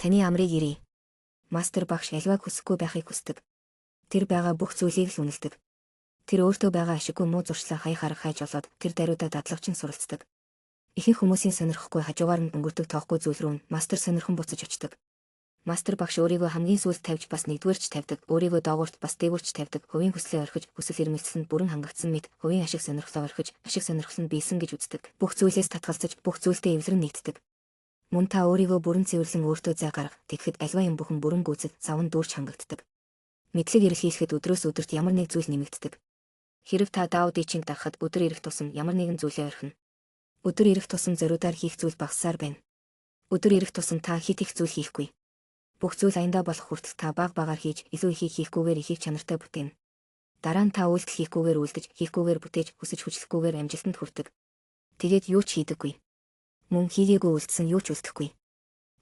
Таны амрыг ирье. Мастер багш альваг хүсэхгүй байхыг хүсдэг. Тэр байгаа бүх зүйлийг л үнэлдэг. Тэр өөртөө байгаа ашиггүй муу зуршлаа хаяг харах хайж олоод тэр даруйдаа дадлагчин суралцдаг. Ихэнх хүмүүсийн сонирхгүй хажуугаар нь өнгөрдөг тоохгүй зүйл рүү мастер сонирхон буцаж очдог. Мастер багш өөрийгөө хамгийн сүүлд тавьж бас нэгдүгээрч тавьдаг, өөрийгөө доогуурт бас дээгүүрч тавьдаг, хувийн хүслээ орхиж, хүсэл эрмэлзэл нь бүрэн хангагдсан мэт, хувийн ашиг сонирхлоо орхиж, ашиг сонирхол нь биелсэн гэж үздэг. Бүх зүйлээс татгалзаж, бүх зүйлтэй эвлэрэн нэгддэг. Мөн та өөрийгөө бүрэн цэвэрлэн өөртөө зай гарга, тэгэхэд альва юм бүхэн бүрэн гүйцэд савн дүүрч хангагддаг. Мэдлэг эрэлхийлэхэд өдрөөс өдөрт ямар нэг зүйл нэмэгддэг. Хэрв та даууд ичинг дагахад өдөр ирэх тусам ямар нэгэн зүйлээ орхино. Өдөр ирэх тусам зориудаар хийх зүйл багассаар байна. Өдөр ирэх тусам та хит их зүйл хийхгүй. Бүх зүйл аяндаа болох хүртэл та баг багаар хийж, илүү ихийг хийхгүйгээр ихийг чанартай бүтээнэ. Дараа нь та үйлдэл хийхгүйгээр үйлдэж, хийхгүйгээр бүтээж, хүсэж хүчлэхгүйгээр амжилтанд хүрдэг. Тэгээд юу ч хийдэггүй. Мөн хийгээгүй үйлдэлсэн юу ч үлдэхгүй.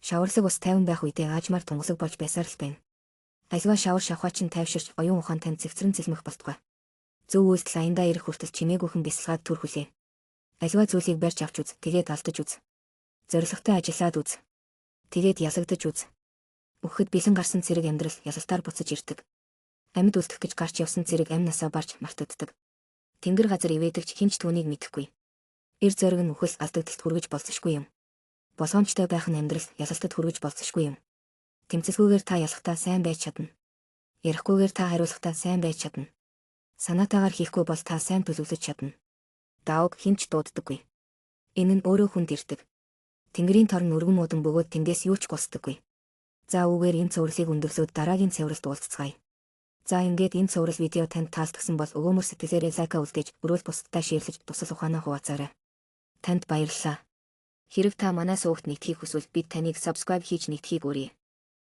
Шаварлаг ус 50 байх үедээ аажмаар тунгалаг болж байсаар л байна. Альва шавар шавхаачин тайвширч оюун ухаан танд цэгцрэн цэлмэх болтугай. Зөв үйлдэл аяндаа ирэх хүртэл чимээгүйхэн бясалгаад түр хүлээ. Альва зүйлийг барьж авч үз, тэгээд алдаж үз. Зоригтой ажиллаад үз. Тэгээд ялагдаж үз. Өгөхөд бэлэн гарсан цэрэг амьдрал ялалтаар буцаж ирдэг. Амьд үлдэх гэж гарч явсан цэрэг амь насаа барж мартагддаг. Тэнгэр газар ивэдэгч хинч түүнийг мэдэхгүй. Эр зориг нь үхэл алдагдалт хүргэж болцсошгүй юм. Болгоомжтой байх нь амьдрал ялалтад хүргэж болцсошгүй юм. Тэмцэлгүйгээр та ялахтаа сайн байж чадна. Ярихгүйгээр та хариулахдаа сайн байж чадна. Санаатаагаар хийхгүй бол та сайн төлөвлөж чадна. Даог хинч дууддаггүй. Энэ нь өөрөө хүнд ирдэг. Тэнгэрийн торн өргөн муудан бөгөөд тэндээс юу ч гусдаггүй. За үүгээр энэ цувралыг өндөрлөөд дараагийн цувралд уулзцгаая. За ингээд энэ цуврал видео танд таалагдсан бол өгөөмөр сэтгэлээрээ лайка үлдээж, өрөөл бусдтай шеэрлэж тусал ухаанаа хуваацаарай. Танд баярлалаа. Хэрв та манай суугт нэгдэхийг хүсвэл бид таныг subscribe хийж нэгдэхийг уурье.